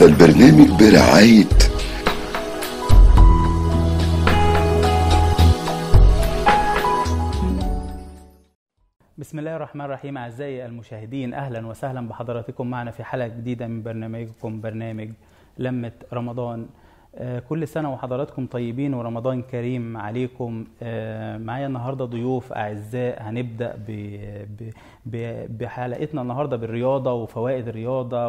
هذا البرنامج برعاية بسم الله الرحمن الرحيم. أعزائي المشاهدين، أهلا وسهلا بحضراتكم معنا في حلقة جديدة من برنامجكم برنامج لمة رمضان. كل سنة وحضراتكم طيبين ورمضان كريم عليكم. معايا النهاردة ضيوف أعزاء. هنبدأ بحلقتنا النهاردة بالرياضة وفوائد الرياضة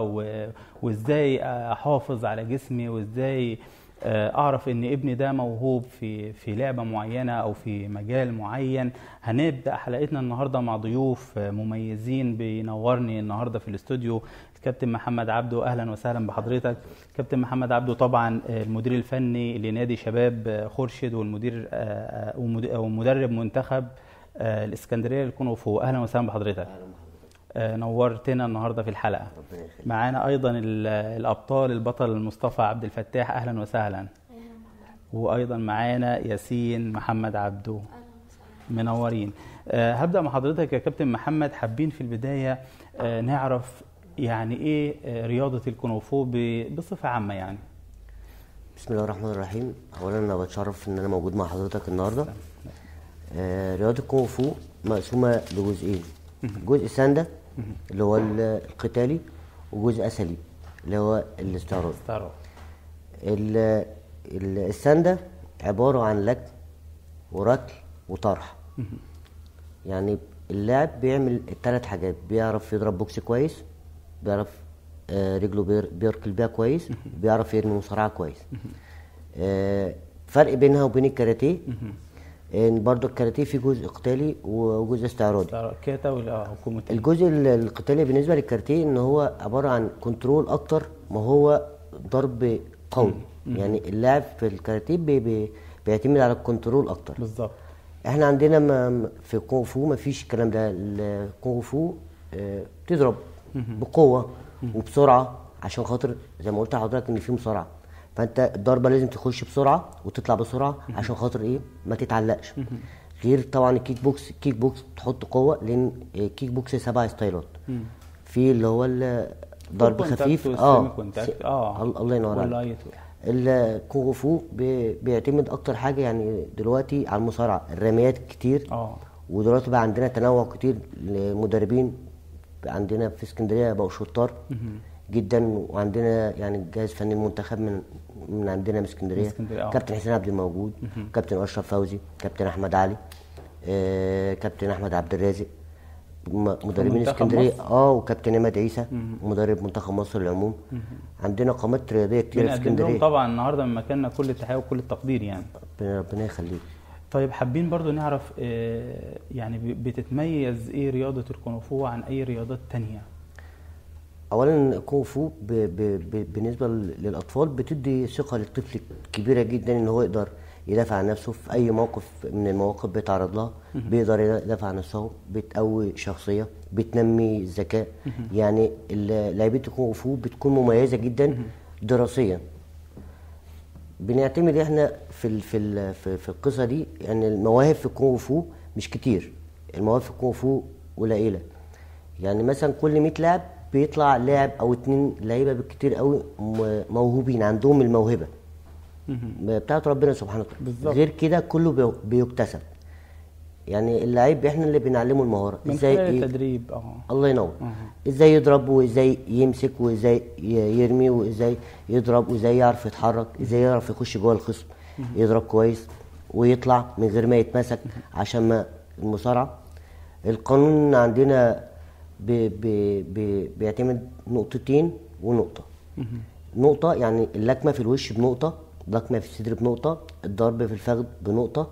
وإزاي أحافظ على جسمي، وإزاي أعرف إن ابني ده موهوب في لعبة معينة أو في مجال معين. هنبدأ حلقتنا النهاردة مع ضيوف مميزين. بينورني النهاردة في الاستوديو الكابتن محمد عبده. أهلا وسهلا بحضرتك. كابتن محمد عبده طبعا المدير الفني لنادي شباب خورشيد والمدير ومدرب منتخب الإسكندرية للكونغ فو. أهلا وسهلا بحضرتك. نورتنا النهارده في الحلقه. معانا ايضا البطل المصطفى عبد الفتاح. اهلا وسهلا. وايضا معانا ياسين محمد عبده. منورين. هبدا مع حضرتك يا كابتن محمد. حابين في البدايه نعرف يعني ايه رياضه الكونغ فو بصفه عامه يعني. بسم الله الرحمن الرحيم. اولا انا بتشرف ان انا موجود مع حضرتك النهارده. رياضه الكونغ فو مقسومه لجزئين، جزء ساندا اللي هو القتالي، وجزء اسلي اللي هو الاستعراض. الساندا عباره عن لك وركل وطرح. يعني اللاعب بيعمل الثلاث حاجات، بيعرف يضرب بوكس كويس، بيعرف رجله بيركل بيها كويس، بيعرف يرمي مصارعه كويس. فرق بينها وبين الكاراتيه ان برضو الكاراتيه في جزء قتالي وجزء استعراضي. الجزء القتالي بالنسبه للكاراتيه ان هو عباره عن كنترول اكتر ما هو ضرب قوي. يعني اللاعب في الكاراتيه بيعتمد على الكنترول اكتر. بالظبط. احنا عندنا في الكونغ فو ما فيش الكلام ده. الكونغ فو بتضرب بقوه وبسرعه، عشان خاطر زي ما قلت لحضرتك ان في مصارعه، فانت الضربه لازم تخش بسرعه وتطلع بسرعه عشان خاطر ايه ما تتعلقش. غير طبعا الكيك بوكس تحط قوه، لان الكيك بوكس 7 ستايلات. في اللي هو الضرب خفيف الله ينور عليك. الكونغ فو بيعتمد اكتر حاجه يعني دلوقتي على المصارعه، الرميات كتير. ودلوقتي بقى عندنا تنوع كتير للمدربين. عندنا في اسكندريه بقوا شطار جدا، وعندنا يعني جهاز فني المنتخب من عندنا من اسكندريه. كابتن حسين عبد الموجود، كابتن اشرف فوزي، كابتن احمد علي، كابتن احمد عبد الرازق، مدربين اسكندريه. وكابتن عماد عيسى مدرب منتخب مصر للعموم. عندنا قامات رياضيه كتير في اسكندريه. طبعا النهارده من مكاننا كل التحيه وكل التقدير يعني. ربنا يخليك. طيب حابين برضو نعرف يعني بتتميز ايه رياضه الكونغ فو عن اي رياضات تانية؟ اولا الكونغ فو بالنسبه للاطفال بتدي ثقه للطفل كبيره جدا ان هو يقدر يدافع عن نفسه في اي موقف من المواقف بيتعرض لها. بيقدر يدافع عن نفسه، بتقوي شخصيه، بتنمي الذكاء. يعني لعيبه الكونغ فو بتكون مميزه جدا دراسيا. بنعتمد احنا في القصه دي يعني المواهب في الكونغ فو مش كتير. المواهب في الكونغ فو قليله. يعني مثلا كل 100 لاعب بيطلع لاعب او 2 لعيبه بالكتير قوي موهوبين عندهم الموهبه بتاعت ربنا سبحانه وتعالى. غير كده كله بيكتسب. يعني اللعيب احنا اللي بنعلمه المهاره ازاي التدريب. الله ينور. ازاي يضرب، وازاي يمسك، وازاي يرمي، وازاي يضرب، وازاي يعرف يتحرك، ازاي يعرف يخش جوه الخصم يضرب كويس ويطلع من غير ما يتمسك. عشان ما المصارعه القانون عندنا بيعتمد نقطتين ونقطه. نقطه يعني اللكمه في الوش بنقطه، اللكمه في الصدر بنقطه، الضرب في الفخذ بنقطه،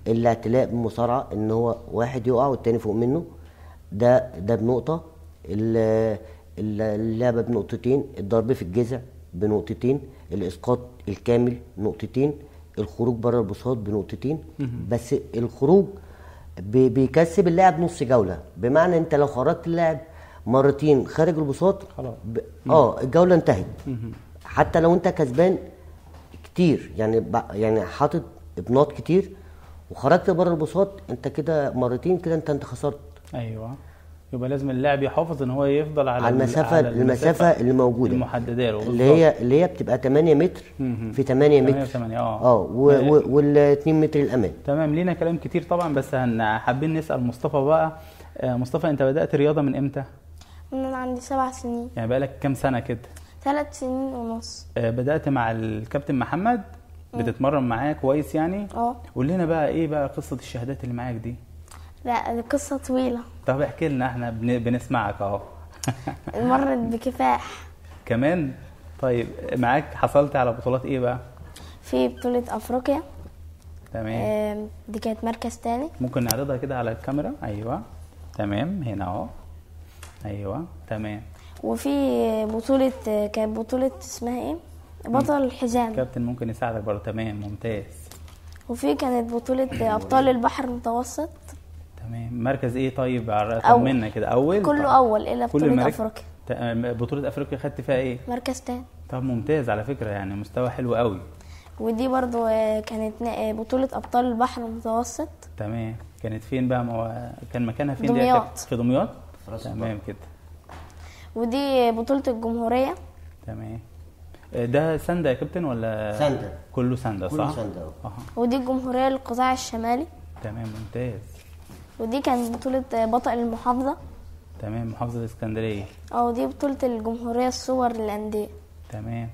الاعتلاء بالمصارعه ان هو واحد يقع والتاني فوق منه ده بنقطه، اللعبه بنقطتين، الضرب في الجذع بنقطتين، الاسقاط الكامل نقطتين، الخروج بره البساط بنقطتين. بس الخروج بيكسب اللاعب نص جوله، بمعنى انت لو خرجت اللاعب مرتين خارج البساط خلاص الجوله انتهت. حتى لو انت كسبان كتير يعني حاطط ابناط كتير وخرجت بره البساط، انت كده مرتين كده انت خسرت. ايوه. يبقى لازم اللاعب يحافظ ان هو يفضل على المسافه اللي موجوده المحدده له، اللي هي بتبقى 8 متر في 8 متر 8 وال2 متر الامان. تمام. لينا كلام كتير طبعا، بس حابين نسال مصطفى بقى. مصطفى، انت بدات رياضه من امتى؟ من انا عندي 7 سنين. يعني بقالك كام سنه كده؟ 3 سنين ونص. بدات مع الكابتن محمد، بتتمرن معاه كويس يعني؟ قول لنا بقى ايه بقى قصه الشهادات اللي معاك دي؟ لا دي قصه طويله. طب احكي لنا، احنا بنسمعك اهو. مرت بكفاح كمان. طيب معاك حصلت على بطولات ايه بقى؟ في بطوله افريقيا. تمام. دي كانت مركز تاني. ممكن نعرضها كده على الكاميرا؟ ايوه تمام، هنا اهو. ايوه تمام. وفي بطوله، كانت بطوله اسمها ايه، بطل الحزام. كابتن ممكن يساعدك برضه. تمام ممتاز. وفي كانت بطوله ابطال البحر المتوسط. تمام. مركز ايه طيب؟ طمنا كده. اول كله طيب. اول الا بطوله افريقيا. بطوله افريقيا خدت فيها ايه؟ مركز تاني. طب ممتاز على فكره، يعني مستوى حلو قوي. ودي برضو كانت بطوله ابطال البحر المتوسط. تمام. كانت فين بقى؟ كان مكانها فين؟ دمياط. في دمياط. تمام كده. ودي بطوله الجمهوريه. تمام. ده سنده يا كابتن ولا؟ سنده. كله سنده صح؟ كله سنده. ودي الجمهوريه للقطاع الشمالي. تمام ممتاز. ودي كانت بطوله بطل المحافظه. تمام. محافظه الاسكندريه. ودي بطوله الجمهوريه الصور للانديه. تمام.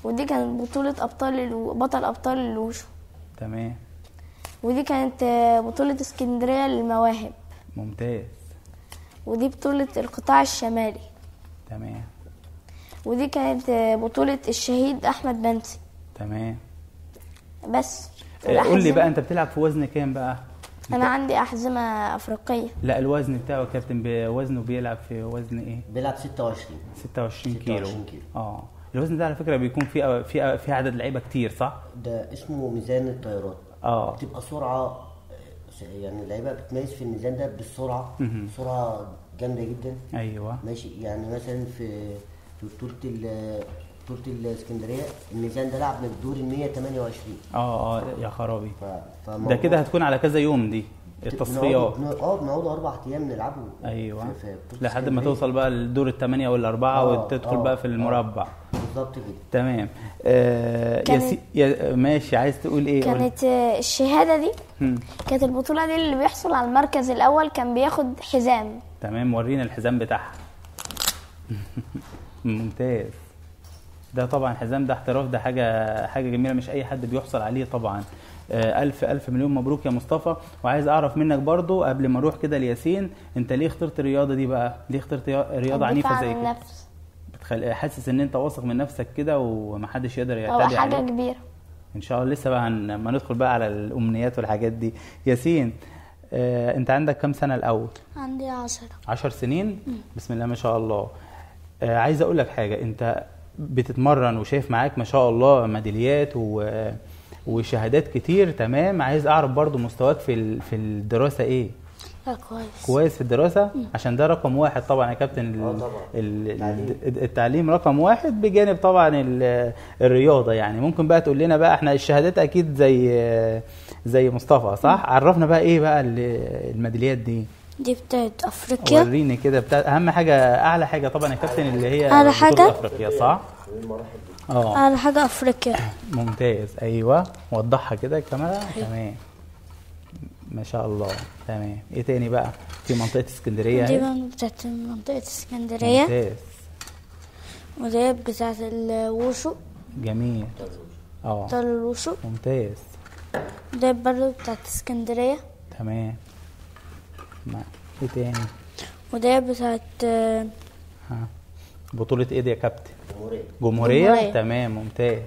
ودي كانت بطوله بطل ابطال الوشو. تمام. ودي كانت بطوله اسكندريه للمواهب. ممتاز. ودي بطوله القطاع الشمالي. تمام. ودي كانت بطوله الشهيد احمد بنسي. تمام. بس قول لي بقى، انت بتلعب في وزن كام بقى؟ انا عندي احزمه افريقيه. لا الوزن بتاعه كابتن، بوزنه بيلعب في وزن ايه؟ بيلعب 26 كيلو. الوزن ده على فكره بيكون في عدد لعيبه كتير صح؟ ده اسمه ميزان الطيارات. بتبقى سرعه، يعني اللعيبه بتميز في الميزان ده بالسرعه. سرعه جامده جدا. ايوه ماشي. يعني مثلا في بطوله الاسكندريه الميزان ده لعب من الدور ال 128. يا خرابي. ده كده هتكون على كذا يوم دي التصفيات. بنقعدوا 4 ايام نلعبوا. ايوه لحد ما توصل بقى للدور الثمانية والاربعة وتدخل بقى في المربع. بالظبط كده. تمام. ماشي. عايز تقول ايه؟ كانت الشهاده دي كانت البطوله دي اللي بيحصل على المركز الاول كان بياخد حزام. تمام. ورينا الحزام بتاعها. ممتاز. ده طبعا حزام، ده احتراف، ده حاجه جميله، مش اي حد بيحصل عليه طبعا. ألف مليون مبروك يا مصطفى. وعايز أعرف منك برضو قبل ما أروح كده لياسين، أنت ليه اخترت الرياضة دي بقى؟ ليه اخترت رياضة عنيفة زي كده؟ حاسس إن أنت واثق من نفسك كده ومحدش يقدر يعتدي عليك؟ حاجة كبيرة إن شاء الله. لسه بقى ما ندخل بقى على الأمنيات والحاجات دي. ياسين، أنت عندك كم سنة الأول؟ عندي 10. 10 سنين؟ بسم الله ما شاء الله. عايز أقول لك حاجة، أنت بتتمرن وشايف معاك ما شاء الله ميداليات وشهادات كتير. تمام. عايز اعرف برضو مستواك في الدراسه ايه؟ كويس في الدراسه. عشان ده رقم 1 طبعا يا كابتن. التعليم رقم 1 بجانب طبعا الرياضه. يعني ممكن بقى تقول لنا بقى، احنا الشهادات اكيد زي مصطفى صح؟ عرفنا بقى ايه بقى الميداليات دي بتاعت افريقيا. وريني كده اهم حاجه، اعلى حاجه طبعا يا كابتن اللي هي اعلى حاجه افريقيا صح؟ اعلى حاجه افريقيا. ممتاز. ايوه وضحها كده الكاميرا. تمام ما شاء الله. تمام. ايه تاني بقى في منطقه اسكندريه؟ دي بتاعت منطقه اسكندريه. ممتاز. ودي بتاعت الوشو. جميل. بتاعت الوشو. ممتاز. ده برضه بتاعت اسكندريه. تمام. ايه تاني؟ ودي بتاعت بطوله ايه دي يا كابتن؟ جمهوريه. تمام ممتاز.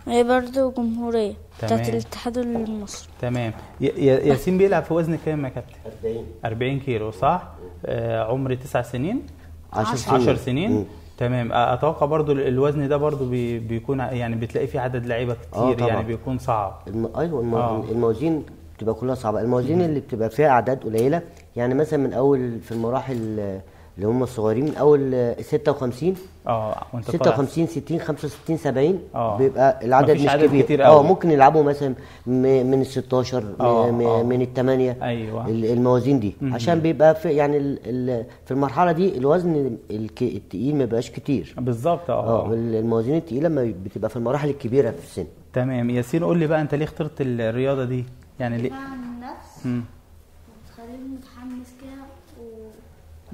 وهي برضه جمهوريه بتاعت الاتحاد المصري. تمام. ياسين بيلعب في وزن كام يا كابتن؟ 40 كيلو صح؟ عمر 9 سنين؟ 10 سنين. تمام. اتوقع برضو الوزن ده برضو بيكون يعني بتلاقي فيه عدد لعيبه كتير. يعني بيكون صعب. ايوه الموازين بتبقى كلها صعبه. الموازين اللي بتبقى فيها اعداد قليله، يعني مثلا من اول في المراحل اللي هم الصغيرين من اول 56 وانت 56 60 65 70 اه بيبقى العدد مفيش مش عدد كبير. كتير قوي. ممكن يلعبوا مثلا من ال 16 من الثمانية. ايوه الموازين دي عشان بيبقى في يعني في المرحله دي الوزن التقيل ما بيبقاش كتير بالظبط. الموازين التقيله ما بتبقى في المراحل الكبيره في السن. تمام. ياسين قول لي بقى انت ليه اخترت الرياضه دي؟ يعني ليه؟ عن النفس بتخليني متحمس كده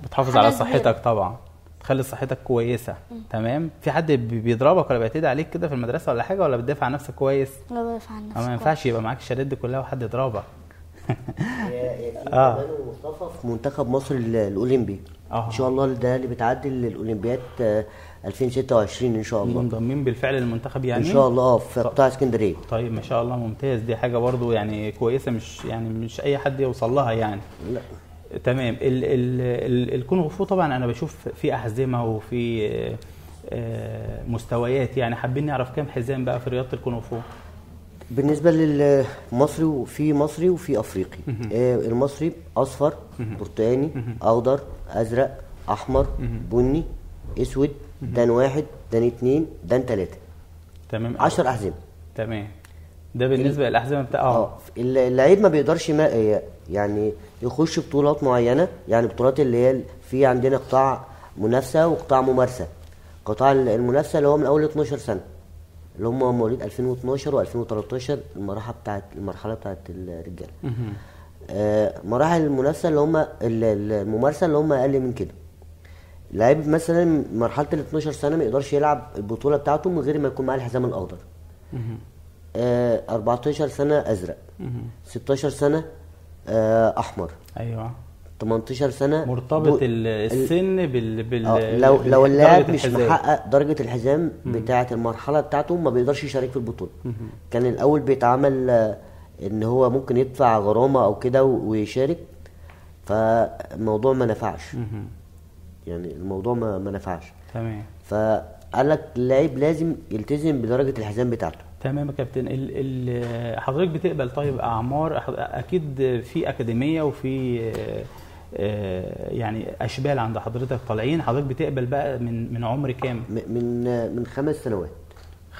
بتحافظ على صحتك طبعا، تخلي صحتك كويسه. تمام. في حد بيضربك ولا بيعتدي عليك كده في المدرسه ولا حاجه، ولا بتدافع عن نفسك كويس؟ لا بدافع عن نفسي. ما ينفعش يبقى معاك الشهادات دي كلها وحد يضربك. كمان مصطفى في منتخب مصر الاولمبي ان شاء الله، ده اللي بتعدي الاولمبياد 2026 ان شاء الله. منضمين بالفعل للمنتخب يعني ان شاء الله في قطاع اسكندريه. طيب ما شاء الله ممتاز، دي حاجه برضو يعني كويسه، مش اي حد يوصل لها يعني. لا تمام. الكونغ فو طبعا انا بشوف في احزمه وفي مستويات، يعني حابين نعرف كام حزام بقى في رياضه الكونغ فو؟ بالنسبه للمصري وفي مصري وفي افريقي. المصري اصفر برتقاني اخضر ازرق احمر بني اسود دان 1 دان 2 دان 3. تمام. 10 احزمه. تمام. ده بالنسبه للاحزمه بتاع اللعيب ما بيقدرش يعني يخش بطولات معينه، يعني بطولات اللي هي في عندنا قطاع منافسه وقطاع ممارسه. قطاع المنافسه اللي هو من اول 12 سنه، اللي هم مواليد 2012 و2013، المرحله بتاعت الرجاله. مراحل المنافسه اللي هم الممارسه اللي هم اقل من كده. لعيب مثلا مرحله ال 12 سنه ما يقدرش يلعب البطوله بتاعته من غير ما يكون معاه الحزام الاخضر. 14 سنه ازرق، 16 سنه احمر. ايوه. 18 سنه مرتبط السن بال لو اللاعب مش محقق درجه الحزام بتاعه المرحله بتاعته ما بيقدرش يشارك في البطوله. كان الاول بيتعمل ان هو ممكن يدفع غرامه او كده ويشارك، فالموضوع ما نفعش. يعني الموضوع ما نفعش. تمام. فقال لك اللاعب لازم يلتزم بدرجه الحزام بتاعته. تمام يا كابتن. حضرتك بتقبل طيب اعمار؟ اكيد في اكاديميه وفي يعني اشبال عند حضرتك طالعين، حضرتك بتقبل بقى من عمر كام؟ من 5 سنوات.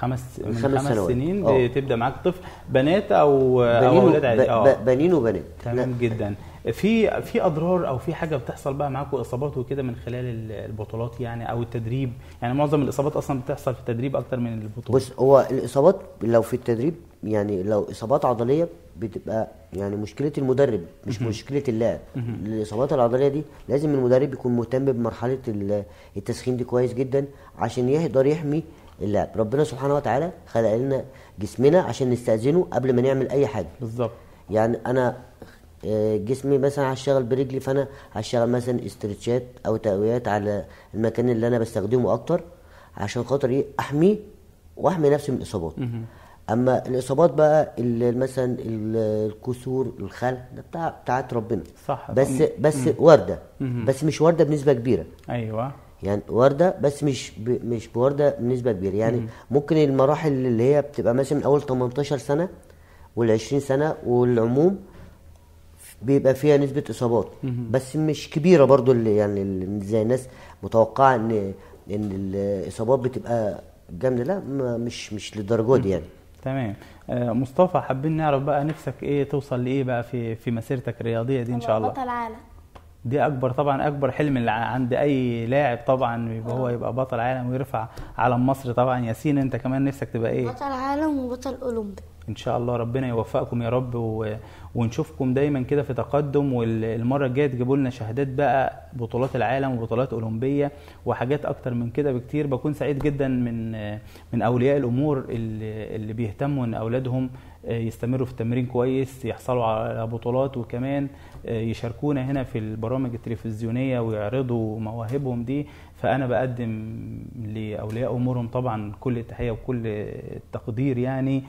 من 5 سنين بتبدا معاك طفل، بنات او اولاد عادي؟ بنين وبنات. تمام جدا. في اضرار او في حاجه بتحصل بقى معاكم اصابات وكده من خلال البطولات يعني او التدريب؟ يعني معظم الاصابات اصلا بتحصل في التدريب اكتر من البطولات. بص، هو الاصابات لو في التدريب يعني لو اصابات عضليه بتبقى يعني مشكله المدرب مش مشكله اللاعب. الاصابات العضليه دي لازم المدرب يكون مهتم بمرحله التسخين دي كويس جدا عشان يقدر يحمي اللاعب. ربنا سبحانه وتعالى خلق لنا جسمنا عشان نستأذنه قبل ما نعمل اي حاجه. بالظبط. يعني انا جسمي مثلا هشتغل برجلي، فانا هشتغل مثلا استرتشات او تقويات على المكان اللي انا بستخدمه اكتر عشان خاطر احميه واحمي نفسي من الاصابات. اما الاصابات بقى مثلا الكسور الخلع ده بتاعت ربنا. صح. بس وارده. بس مش وارده بنسبه كبيره. ايوه. يعني وارده بس مش بوارده بنسبه كبيره. يعني ممكن المراحل اللي هي بتبقى مثلا من اول 18 سنه وال20 سنه والعموم بيبقى فيها نسبه اصابات بس مش كبيره برضو، اللي يعني زي الناس متوقعه ان الاصابات بتبقى جامده. لا مش للدرجه دي يعني. تمام. مصطفى، حابين نعرف بقى نفسك ايه توصل لايه بقى في مسيرتك الرياضيه دي ان شاء الله؟ بطل عالم. دي اكبر حلم اللي عند اي لاعب طبعا، يبقى هو يبقى بطل عالم ويرفع علم مصر طبعا. ياسين انت كمان نفسك تبقى ايه؟ بطل عالم وبطل اولمبي ان شاء الله. ربنا يوفقكم يا رب ونشوفكم دايما كده في تقدم، والمره الجايه تجيبوا لنا شهادات بقى بطولات العالم وبطولات اولمبيه وحاجات اكتر من كده بكتير. بكون سعيد جدا من اولياء الامور اللي بيهتموا ان اولادهم يستمروا في التمرين كويس، يحصلوا على بطولات، وكمان يشاركونا هنا في البرامج التلفزيونيه ويعرضوا مواهبهم دي. فانا بقدم لاولياء امورهم طبعا كل التحيه وكل التقدير. يعني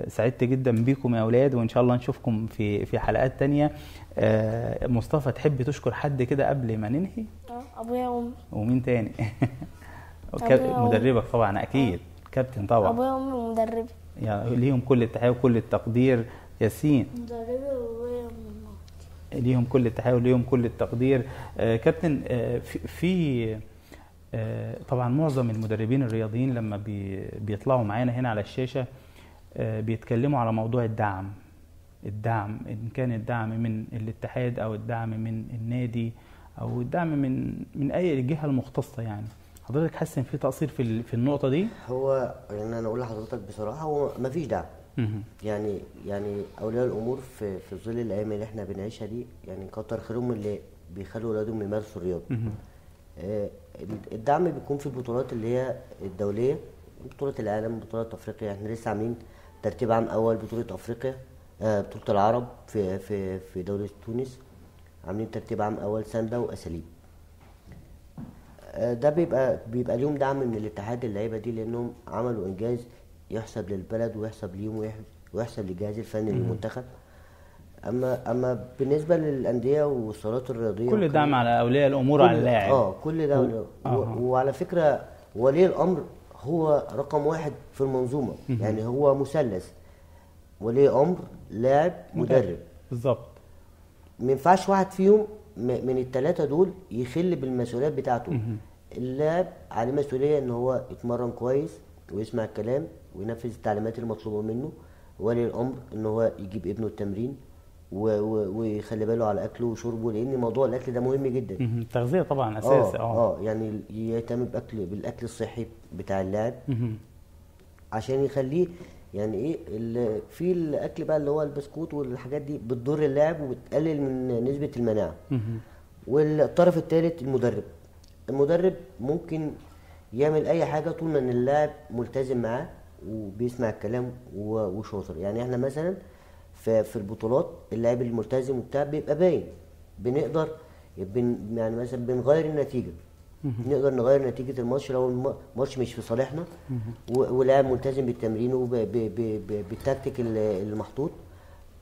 سعدت جدا بيكم يا اولاد، وان شاء الله نشوفكم في حلقات تانية. مصطفى، تحب تشكر حد كده قبل ما ننهي؟ ابويا وامي. ومين تاني؟ مدربك طبعا اكيد. كابتن طبعا. ابويا وامي ومدربي يعني ليهم كل التحيه وكل التقدير. ياسين؟ مدربي وابويا وامي. ليهم كل التحية وليهم كل التقدير. كابتن، في طبعا معظم المدربين الرياضيين لما بيطلعوا معانا هنا على الشاشة بيتكلموا على موضوع الدعم، إن كان الدعم من الاتحاد أو الدعم من النادي أو الدعم من أي جهة المختصة. يعني حضرتك حاسس إن في تقصير في النقطة دي؟ هو يعني أنا أقول لحضرتك بصراحة، هو مفيش دعم. يعني أولياء الأمور في ظل الأيام اللي إحنا بنعيشها دي، يعني كتر خيرهم اللي بيخلوا أولادهم يمارسوا الرياضة. الدعم بيكون في البطولات اللي هي الدولية، بطولة العالم، بطولة أفريقيا. إحنا لسه عاملين ترتيب عام أول بطولة أفريقيا، بطولة العرب في دولة تونس، عاملين ترتيب عام أول ساندا وأساليب. ده بيبقى ليهم دعم من الاتحاد اللعيبة دي، لأنهم عملوا إنجاز يحسب للبلد ويحسب ليهم ويحسب للجهاز الفني للمنتخب. أما بالنسبة للأندية والصالات الرياضية، كل دعم على أولياء الأمور على اللاعب. كل ده. وعلى فكرة ولي الأمر هو رقم واحد في المنظومة. يعني هو مثلث: ولي امر، لاعب، مدرب. بالظبط. ما ينفعش واحد فيهم من الثلاثه دول يخل بالمسؤوليات بتاعته. اللاعب عليه مسؤوليه ان هو يتمرن كويس ويسمع الكلام وينفذ التعليمات المطلوبه منه. ولي الامر ان هو يجيب ابنه التمرين ويخلي باله على اكله وشربه، لان موضوع الاكل ده مهم جدا. التغذيه طبعا اساس. يعني يهتم بالاكل الصحي بتاع اللاعب عشان يخليه يعني ايه في الاكل بقى اللي هو البسكوت والحاجات دي بتضر اللاعب وبتقلل من نسبه المناعه. والطرف الثالث المدرب ممكن يعمل اي حاجه طول ما اللاعب ملتزم معاه وبيسمع الكلام وشاطر. يعني احنا مثلا في البطولات اللاعب الملتزم وبتاع بيبقى باين، بنقدر يعني مثلا بنغير النتيجه، نقدر نغير نتيجة الماتش لو الماتش مش في صالحنا ولاعب ملتزم بالتمرين وبالتكتيك المحطوط،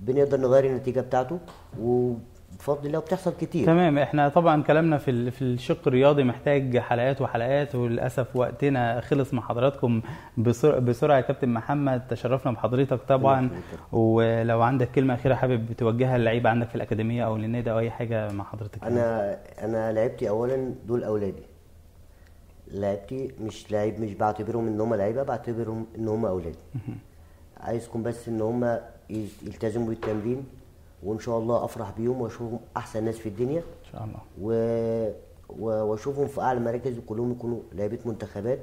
بنقدر نغير النتيجة بتاعته، وبفضل الله بتحصل كتير. تمام. احنا طبعا كلامنا في الشق الرياضي محتاج حلقات وحلقات، وللاسف وقتنا خلص مع حضراتكم بسرعه. يا كابتن محمد تشرفنا بحضرتك طبعا، ولو عندك كلمه اخيره حابب توجهها للعيبه عندك في الاكاديميه او للنادي او اي حاجه مع حضرتك. انا لعبتي اولا دول اولادي، لعبتي مش بعتبرهم ان هم لعيبه، بعتبرهم ان هم اولادي. عايزكم بس ان هم يلتزموا بالتمرين، وان شاء الله افرح بيهم واشوفهم احسن ناس في الدنيا ان شاء الله، واشوفهم في اعلى مراكز وكلهم يكونوا لعيبه منتخبات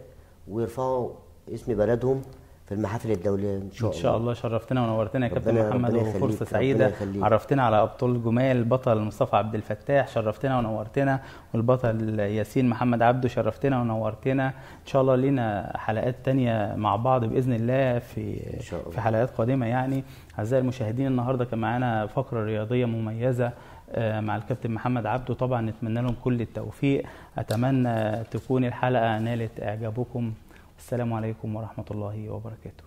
ويرفعوا اسم بلدهم في المحافل الدوليه ان شاء الله. ان شاء الله. شرفتنا ونورتنا يا كابتن محمد، وفرصه سعيده. عرفتنا على ابطال جمال، البطل مصطفى عبد الفتاح شرفتنا ونورتنا، والبطل ياسين محمد عبده شرفتنا ونورتنا. ان شاء الله لينا حلقات تانية مع بعض باذن الله في حلقات قادمه. يعني اعزائي المشاهدين، النهارده كان معانا فقره رياضيه مميزه مع الكابتن محمد عبده. طبعا نتمنى لهم كل التوفيق، اتمنى تكون الحلقه نالت اعجابكم. السلام عليكم ورحمة الله وبركاته.